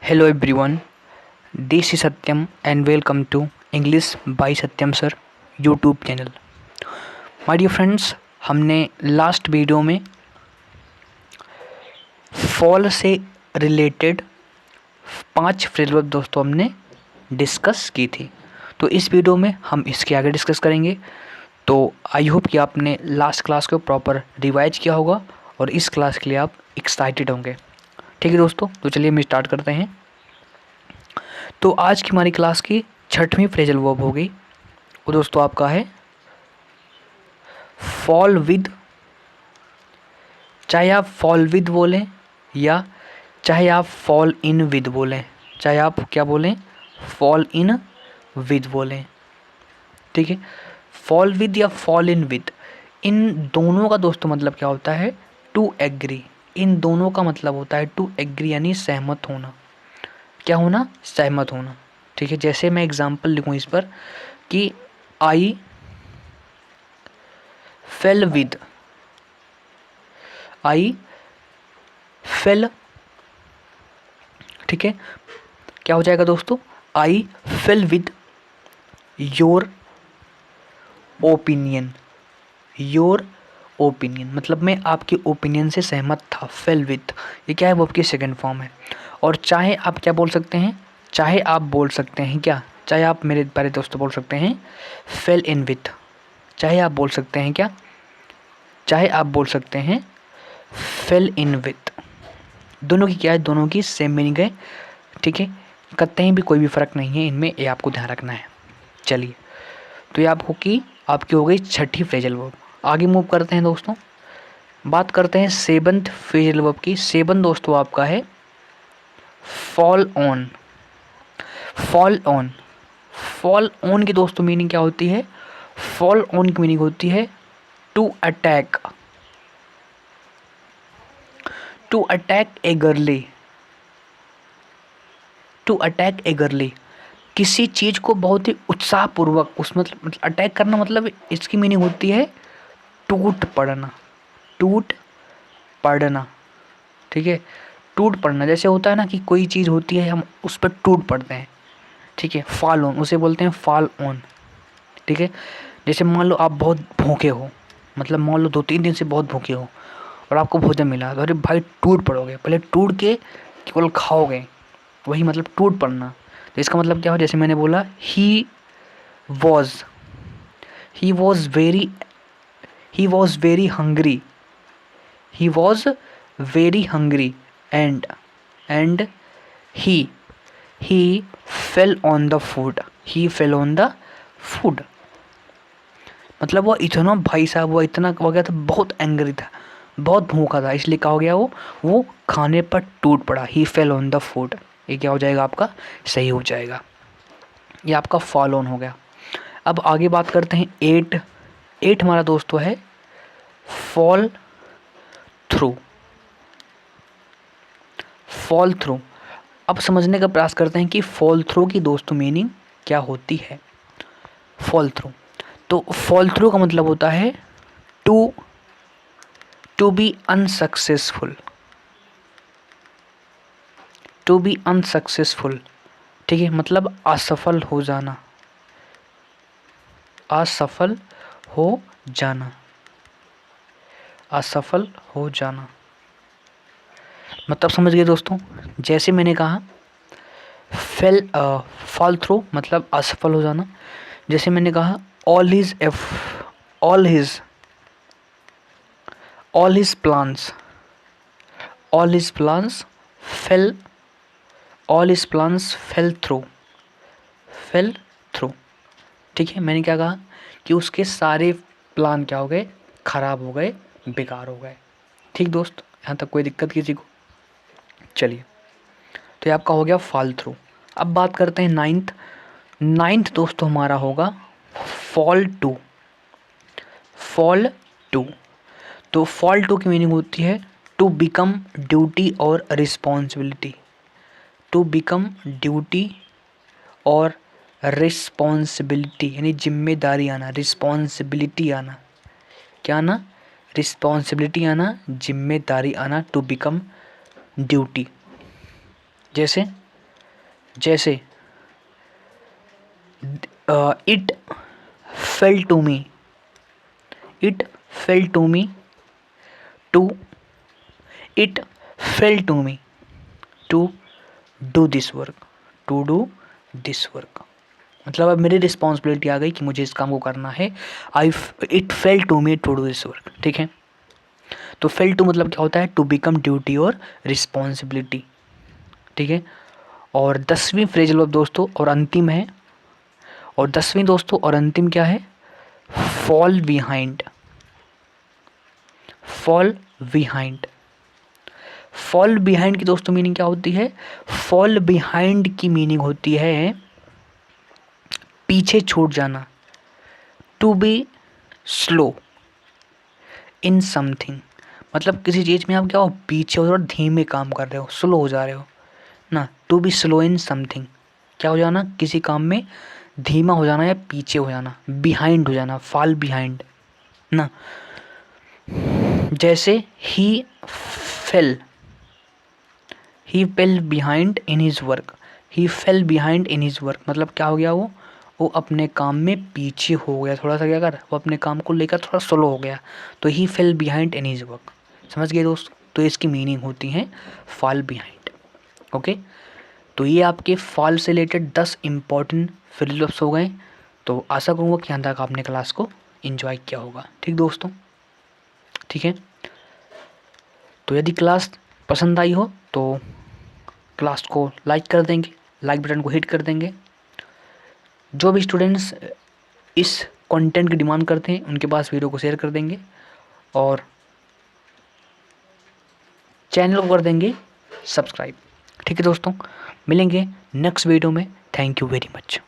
Hello everyone, this is Satyam and welcome to English by Satyam Sir YouTube चैनल। My dear friends, हमने last video में fall से related 5 phrasal verb दोस्तों हमने discuss की थी। तो इस वीडियो में हम इसके आगे डिस्कस करेंगे। तो आई होप कि आपने लास्ट क्लास को प्रॉपर रिवाइज किया होगा और इस क्लास के लिए आप एक्साइटेड होंगे। ठीक है दोस्तों, तो चलिए हम स्टार्ट करते हैं। तो आज की हमारी क्लास की 6वीं फ्रेजल वर्ब होगी वो दोस्तों आपका है फॉल विद। चाहे आप फॉल विद बोलें या चाहे आप फॉल इन विद बोलें, चाहे आप क्या बोलें, फॉल इन विद बोलें। ठीक है, फॉल विद या फॉल इन विद, इन दोनों का दोस्तों मतलब क्या होता है, टू एग्री। इन दोनों का मतलब होता है टू एग्री, यानी सहमत होना। क्या होना, सहमत होना। ठीक है, जैसे मैं एग्जांपल लिखूं इस पर कि I fell with, I fell. ठीक है, क्या हो जाएगा दोस्तों, I fell with your opinion. Your opinion मतलब मैं आपके ओपिनियन से सहमत था। फेल विद ये क्या है, वो आपकी सेकंड फॉर्म है। और चाहे आप क्या बोल सकते हैं, चाहे आप बोल सकते हैं क्या, चाहे आप मेरे प्यारे दोस्तों बोल सकते हैं फेल इन विथ। चाहे आप बोल सकते हैं क्या, चाहे आप बोल सकते हैं फेल इन विथ। दोनों की क्या है, दोनों की सेम मीनिंग है। ठीक है, कहीं भी कोई भी फ़र्क नहीं है इनमें, ये आपको ध्यान रखना है। चलिए, तो ये आपकी हो गई 6ठी फ्रेजल वर्ब। आगे मूव करते हैं दोस्तों, बात करते हैं 7th फ्रेजल वर्ब की। 7 दोस्तों आपका है fall on. Fall on, fall on की दोस्तों मीनिंग क्या होती है, फॉल ऑन की मीनिंग होती है to attack. To attack eagerly, to attack eagerly, किसी चीज़ को बहुत ही उत्साहपूर्वक उस मतलब अटैक करना, मतलब इसकी मीनिंग होती है टूट पड़ना। टूट पड़ना, ठीक है, टूट पड़ना। जैसे होता है ना कि कोई चीज़ होती है हम उस पर टूट पड़ते हैं। ठीक है, फॉल ऑन उसे बोलते हैं, फॉल ऑन। ठीक है, जैसे मान लो आप बहुत भूखे हो, मतलब मान लो 2-3 दिन से बहुत भूखे हो और आपको भोजन मिला, तो अरे भाई टूट पड़ोगे, पहले टूट के केवल खाओगे, वही मतलब टूट पड़ना। तो इसका मतलब क्या हो, जैसे मैंने बोला was he was very he was very hungry, he was very hungry and he fell on the food, he fell on the food. मतलब वो इतना, भाई साहब वो इतना हो गया था, बहुत एंग्री था, बहुत भूखा था, इसलिए क्या हो गया, वो खाने पर टूट पड़ा। ही फेल ऑन द फूड, ये क्या हो जाएगा आपका, सही हो जाएगा। ये आपका फॉल ऑन हो गया। अब आगे बात करते हैं 8 हमारा दोस्तों है फॉल थ्रू। फॉल थ्रू, अब समझने का प्रयास करते हैं कि फॉल थ्रू की दोस्तों मीनिंग क्या होती है। फॉल थ्रू, तो फॉल थ्रू का मतलब होता है to be unsuccessful. To be unsuccessful, ठीक है, मतलब असफल हो जाना। असफल हो जाना, असफल हो जाना, मतलब समझ गए दोस्तों। जैसे मैंने कहा फॉल थ्रू मतलब असफल हो जाना। जैसे मैंने कहा all his all his all his plans, all his plans fail, all his plans fail through, fail through. ठीक है, मैंने क्या कहा कि उसके सारे प्लान क्या हो गए, खराब हो गए, बेकार हो गए। ठीक दोस्त, यहाँ तक कोई दिक्कत किसी को। चलिए, तो ये आपका हो गया फॉल थ्रू। अब बात करते हैं 9th दोस्तों हमारा होगा फॉल टू। फॉल टू, तो फॉल टू की मीनिंग होती है टू बिकम ड्यूटी और रिस्पॉन्सिबिलिटी। टू बिकम ड्यूटी और रिस्पॉन्सिबिलिटी, यानी जिम्मेदारी आना, रिस्पॉन्सिबिलिटी आना, क्या आना, रिस्पॉन्सिबिलिटी आना, जिम्मेदारी आना, टू बिकम ड्यूटी। जैसे जैसे it fell to me, it fell to me to, it fell to me to do this work, to do this work. मतलब अब मेरी रिस्पॉन्सिबिलिटी आ गई कि मुझे इस काम को करना है। It fell to me to do this work. ठीक है, तो फेल टू मतलब क्या होता है, टू बिकम ड्यूटी और रिस्पॉन्सिबिलिटी। ठीक है, और 10वीं फ्रेजल वर्ब दोस्तों और अंतिम है, और 10वीं दोस्तों और अंतिम क्या है, fall behind. Fall behind, fall behind की दोस्तों मीनिंग क्या होती है, फॉल बिहाइंड की मीनिंग होती है पीछे छूट जाना, to be slow in something. मतलब किसी चीज़ में आप क्या हो, पीछे हो, थोड़ा धीमे काम कर रहे हो, स्लो हो जा रहे हो ना। To be slow in something, क्या हो जाना, किसी काम में धीमा हो जाना या पीछे हो जाना, बिहाइंड हो जाना, फॉल बिहाइंड ना। जैसे he fell, he fell behind in his work, he fell behind in his work मतलब क्या हो गया, वो अपने काम में पीछे हो गया, थोड़ा सा क्या कर, वो अपने काम को लेकर थोड़ा स्लो हो गया, तो he fell behind in his work. समझ गए दोस्त, तो इसकी मीनिंग होती है फॉल बिहाइंड। ओके, तो ये आपके फॉल से रिलेटेड 10 इंपॉर्टेंट फ्रेज हो गए। तो आशा करूँगा कि यहाँ तक आपने क्लास को एंजॉय किया होगा। ठीक दोस्तों, ठीक है, तो यदि क्लास पसंद आई हो तो क्लास को लाइक कर देंगे, लाइक बटन को हिट कर देंगे। जो भी स्टूडेंट्स इस कंटेंट की डिमांड करते हैं उनके पास वीडियो को शेयर कर देंगे, और चैनल को कर देंगे सब्सक्राइब। ठीक है दोस्तों, मिलेंगे नेक्स्ट वीडियो में। Thank you very much.